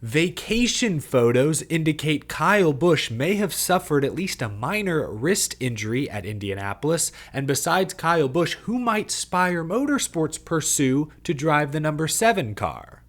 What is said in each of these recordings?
Vacation photos indicate Kyle Busch may have suffered at least a minor wrist injury at Indianapolis, and besides Kyle Busch, who might Spire Motorsports pursue to drive the number 7 car?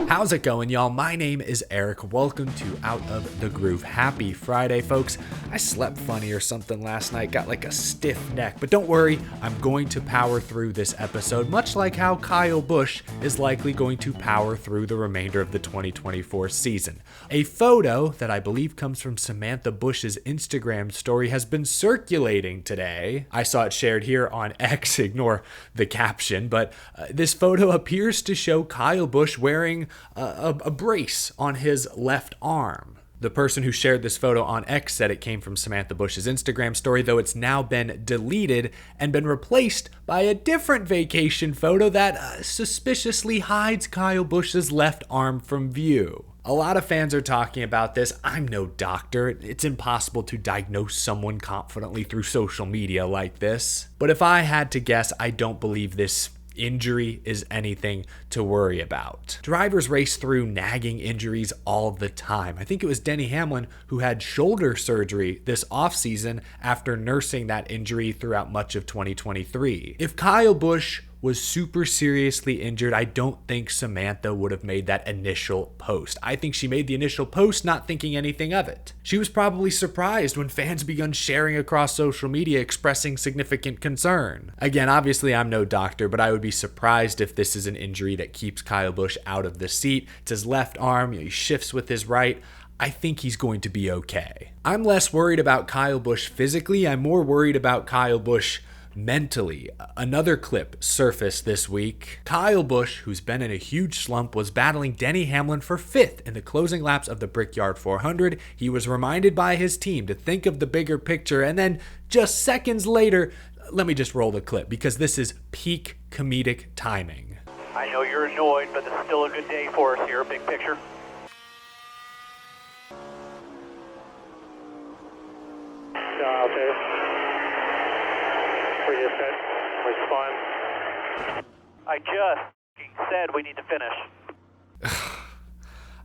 How's it going, y'all? My name is Eric. Welcome to Out of the Groove. Happy Friday, folks. I slept funny or something last night, got like a stiff neck, but don't worry, I'm going to power through this episode, much like how Kyle Busch is likely going to power through the remainder of the 2024 season. A photo that I believe comes from Samantha Busch's Instagram story has been circulating today. I saw it shared here on X, ignore the caption, but this photo appears to show Kyle Busch wearing a brace on his left arm. The person who shared this photo on X said it came from Samantha Busch's Instagram story, though it's now been deleted and been replaced by a different vacation photo that suspiciously hides Kyle Busch's left arm from view. A lot of fans are talking about this. I'm no doctor. It's impossible to diagnose someone confidently through social media like this. But if I had to guess, I don't believe this injury is anything to worry about. Drivers race through nagging injuries all the time. I think it was Denny Hamlin who had shoulder surgery this offseason after nursing that injury throughout much of 2023. If Kyle Busch was super seriously injured, I don't think Samantha would have made that initial post. I think she made the initial post not thinking anything of it. She was probably surprised when fans begun sharing across social media expressing significant concern. Again, obviously I'm no doctor, but I would be surprised if this is an injury that keeps Kyle Busch out of the seat. It's his left arm, he shifts with his right. I think he's going to be okay. I'm less worried about Kyle Busch physically, I'm more worried about Kyle Busch mentally. Another clip surfaced this week. Kyle Busch, who's been in a huge slump, was battling Denny Hamlin for 5th in the closing laps of the Brickyard 400. He was reminded by his team to think of the bigger picture, and then just seconds later, let me just roll the clip because this is peak comedic timing. I know you're annoyed, but it's still a good day for us here, big picture. Okay. I just said we need to finish.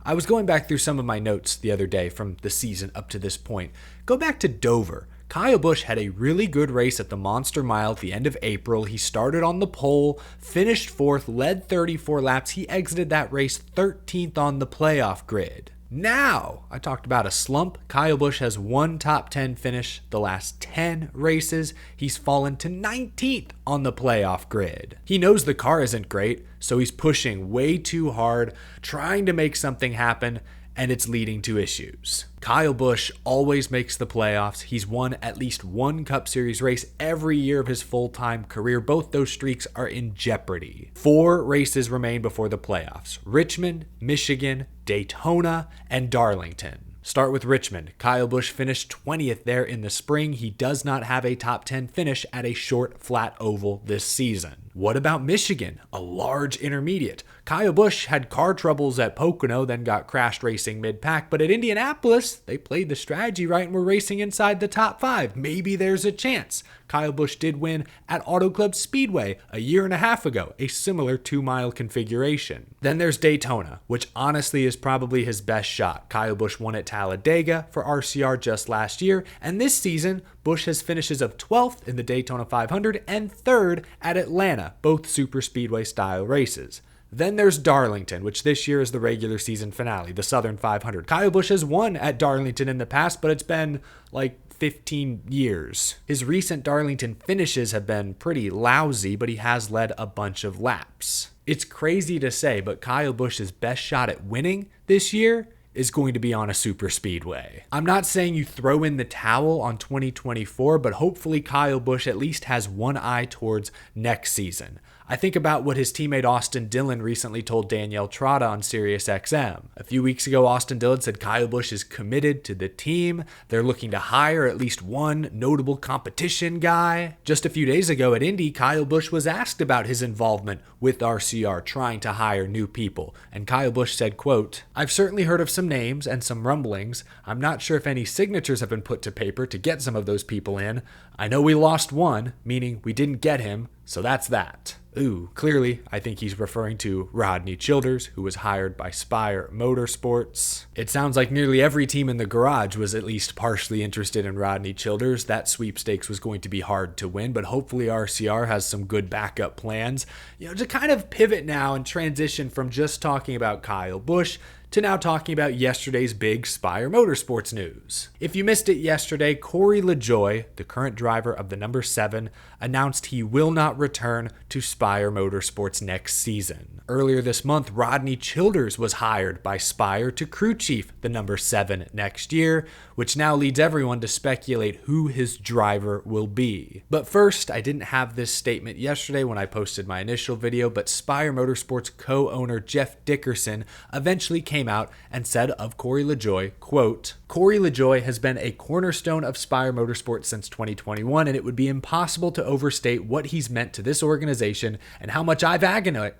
I was going back through some of my notes the other day from the season up to this point. Go back to Dover. Kyle Busch had a really good race at the Monster Mile at the end of April. He started on the pole, finished 4th, led 34 laps. He exited that race 13th on the playoff grid. Now, I talked about a slump. Kyle Busch has one top 10 finish the last 10 races. He's fallen to 19th on the playoff grid. He knows the car isn't great, so he's pushing way too hard, trying to make something happen, and it's leading to issues. Kyle Busch always makes the playoffs. He's won at least one Cup Series race every year of his full-time career. Both those streaks are in jeopardy. 4 races remain before the playoffs: Richmond, Michigan, Daytona, and Darlington. Start with Richmond. Kyle Busch finished 20th there in the spring. He does not have a top 10 finish at a short, flat oval this season. What about Michigan? A large intermediate. Kyle Busch had car troubles at Pocono, then got crashed racing mid-pack, but at Indianapolis, they played the strategy right and were racing inside the top 5. Maybe there's a chance. Kyle Busch did win at Auto Club Speedway a year and a half ago, a similar 2-mile configuration. Then there's Daytona, which honestly is probably his best shot. Kyle Busch won at Talladega for RCR just last year, and this season, Busch has finishes of 12th in the Daytona 500 and 3rd at Atlanta, both super speedway style races. Then there's Darlington, which this year is the regular season finale, the Southern 500. Kyle Busch has won at Darlington in the past, but it's been like 15 years. His recent Darlington finishes have been pretty lousy, but he has led a bunch of laps. It's crazy to say, but Kyle Busch's best shot at winning this year is going to be on a super speedway. I'm not saying you throw in the towel on 2024, but hopefully Kyle Busch at least has one eye towards next season. I think about what his teammate Austin Dillon recently told Danielle Trotta on SiriusXM. A few weeks ago, Austin Dillon said Kyle Busch is committed to the team. They're looking to hire at least one notable competition guy. Just a few days ago at Indy, Kyle Busch was asked about his involvement with RCR, trying to hire new people. And Kyle Busch said, quote, "I've certainly heard of some names and some rumblings. I'm not sure if any signatures have been put to paper to get some of those people in. I know we lost one, meaning we didn't get him. So that's that. Ooh, clearly, I think he's referring to Rodney Childers, who was hired by Spire Motorsports. It sounds like nearly every team in the garage was at least partially interested in Rodney Childers. That sweepstakes was going to be hard to win, but hopefully RCR has some good backup plans. To kind of pivot now and transition from just talking about Kyle Busch to now talking about yesterday's big Spire Motorsports news. If you missed it yesterday, LaJoie, the current driver of the number 7, announced he will not return to Spire Motorsports next season. Earlier this month, Rodney Childers was hired by Spire to crew chief the number 7 next year, which now leads everyone to speculate who his driver will be. But first, I didn't have this statement yesterday when I posted my initial video, but Spire Motorsports co-owner Jeff Dickerson eventually came out and said of LaJoie, quote, LaJoie has been a cornerstone of Spire Motorsports since 2021, and it would be impossible to overstate what he's meant to this organization and how much I've agonized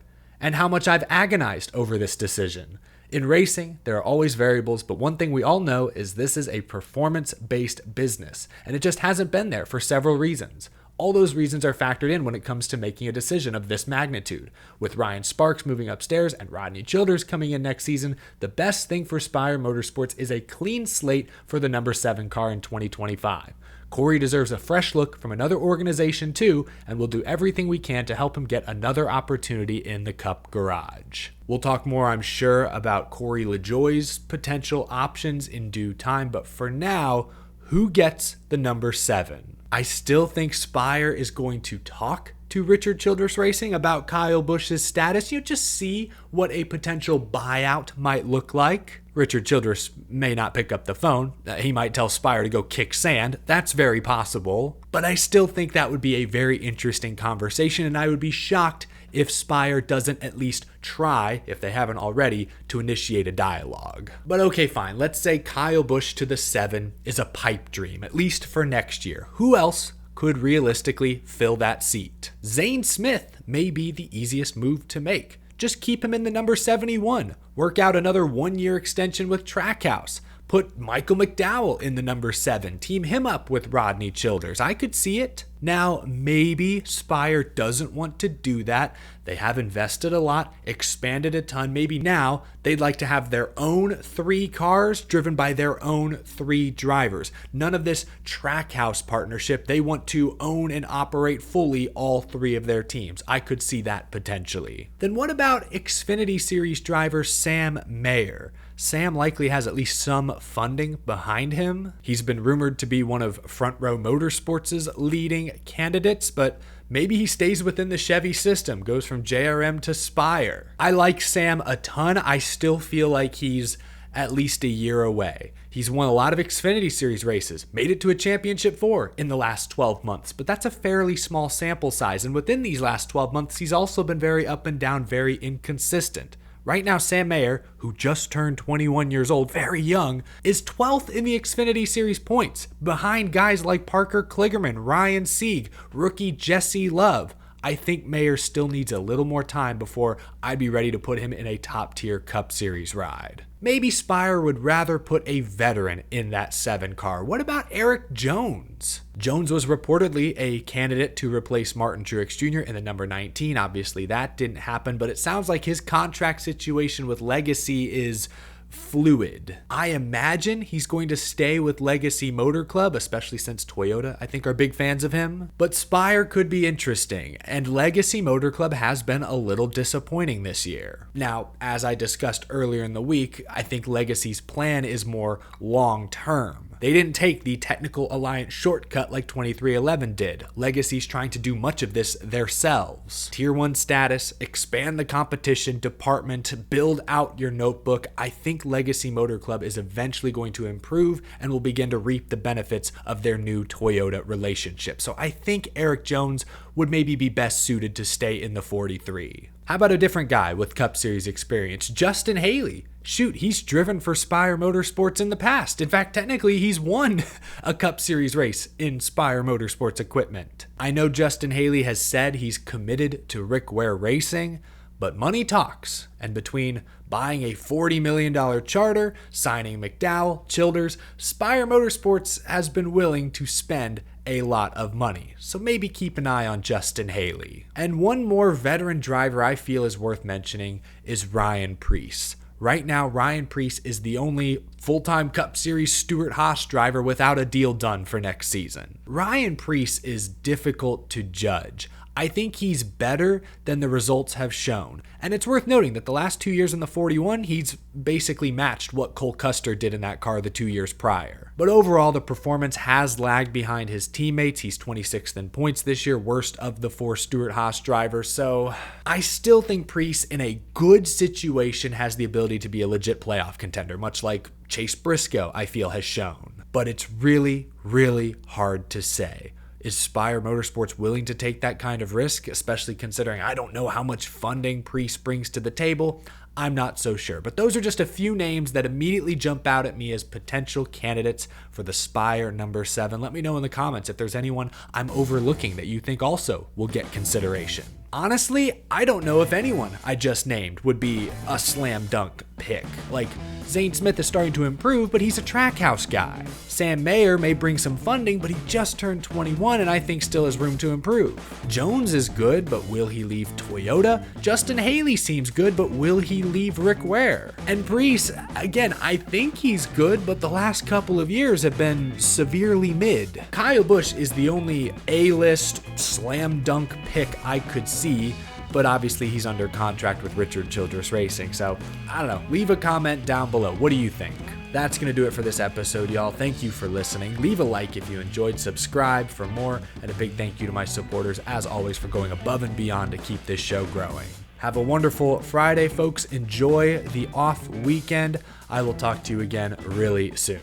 over this decision. In racing, there are always variables, but one thing we all know is this is a performance-based business, and it just hasn't been there for several reasons. All those reasons are factored in when it comes to making a decision of this magnitude. With Ryan Sparks moving upstairs and Rodney Childers coming in next season, the best thing for Spire Motorsports is a clean slate for the number 7 car in 2025. Corey deserves a fresh look from another organization too, and we'll do everything we can to help him get another opportunity in the Cup garage. We'll talk more, I'm sure, about LaJoie's potential options in due time, but for now, who gets the number 7? I still think Spire is going to talk to Richard Childress Racing about Kyle Busch's status. Just see what a potential buyout might look like. Richard Childress may not pick up the phone. He might tell Spire to go kick sand. That's very possible. But I still think that would be a very interesting conversation, and I would be shocked if Spire doesn't at least try, if they haven't already, to initiate a dialogue. But okay, fine. Let's say Kyle Busch to the 7 is a pipe dream, at least for next year. Who else could realistically fill that seat? Zane Smith may be the easiest move to make. Just keep him in the number 71. Work out another 1-year extension with Trackhouse. Put Michael McDowell in the number 7. Team him up with Rodney Childers. I could see it. Now, maybe Spire doesn't want to do that. They have invested a lot, expanded a ton. Maybe now they'd like to have their own 3 cars driven by their own 3 drivers. None of this Trackhouse partnership. They want to own and operate fully all 3 of their teams. I could see that potentially. Then what about Xfinity Series driver Sam Mayer? Sam likely has at least some funding behind him. He's been rumored to be one of Front Row Motorsports' leading candidates, but maybe he stays within the Chevy system, goes from JRM to Spire. I like Sam a ton. I still feel like he's at least a year away. He's won a lot of Xfinity Series races, made it to a championship 4 in the last 12 months, but that's a fairly small sample size. And within these last 12 months, he's also been very up and down, very inconsistent. Right now, Sam Mayer, who just turned 21 years old, very young, is 12th in the Xfinity Series points, behind guys like Parker Kligerman, Ryan Sieg, rookie Jesse Love. I think Mayer still needs a little more time before I'd be ready to put him in a top-tier Cup Series ride. Maybe Spire would rather put a veteran in that 7 car. What about Eric Jones? Jones was reportedly a candidate to replace Martin Truex Jr. in the number 19. Obviously, that didn't happen, but it sounds like his contract situation with Legacy is fluid. I imagine he's going to stay with Legacy Motor Club, especially since Toyota, I think, are big fans of him. But Spire could be interesting, and Legacy Motor Club has been a little disappointing this year. Now, as I discussed earlier in the week, I think Legacy's plan is more long-term. They didn't take the technical alliance shortcut like 2311 did. Legacy's trying to do much of this themselves. Tier 1 status, expand the competition department, build out your notebook. I think Legacy Motor Club is eventually going to improve and will begin to reap the benefits of their new Toyota relationship. So I think Eric Jones would maybe be best suited to stay in the 43. How about a different guy with Cup Series experience? Justin Haley. Shoot, he's driven for Spire Motorsports in the past. In fact, technically, he's won a Cup Series race in Spire Motorsports equipment. I know Justin Haley has said he's committed to Rick Ware Racing, but money talks. And between buying a $40 million charter, signing McDowell, Childers, Spire Motorsports has been willing to spend a lot of money. So maybe keep an eye on Justin Haley. And one more veteran driver I feel is worth mentioning is Ryan Preece. Right now, Ryan Preece is the only full-time Cup Series Stewart-Haas driver without a deal done for next season. Ryan Preece is difficult to judge. I think he's better than the results have shown. And it's worth noting that the last 2 years in the 41, he's basically matched what Cole Custer did in that car the 2 years prior. But overall, the performance has lagged behind his teammates. He's 26th in points this year, worst of the 4 Stewart-Haas drivers. So I still think Preece, in a good situation, has the ability to be a legit playoff contender, much like Chase Briscoe, I feel, has shown. But it's really, really hard to say. Is Spire Motorsports willing to take that kind of risk, especially considering I don't know how much funding Preece brings to the table? I'm not so sure. But those are just a few names that immediately jump out at me as potential candidates for the Spire number 7. Let me know in the comments if there's anyone I'm overlooking that you think also will get consideration. Honestly, I don't know if anyone I just named would be a slam dunk pick. Like, Zane Smith is starting to improve, but he's a Trackhouse guy. Sam Mayer may bring some funding, but he just turned 21 and I think still has room to improve. Jones is good, but will he leave Toyota? Justin Haley seems good, but will he leave Rick Ware? And Preece, again, I think he's good, but the last couple of years have been severely mid. Kyle Busch is the only A-list slam dunk pick I could see, but obviously he's under contract with Richard Childress Racing, so I don't know. Leave a comment down below. What do you think? That's going to do it for this episode, y'all. Thank you for listening. Leave a like if you enjoyed, subscribe for more, and a big thank you to my supporters, as always, for going above and beyond to keep this show growing. Have a wonderful Friday, folks. Enjoy the off weekend. I will talk to you again really soon.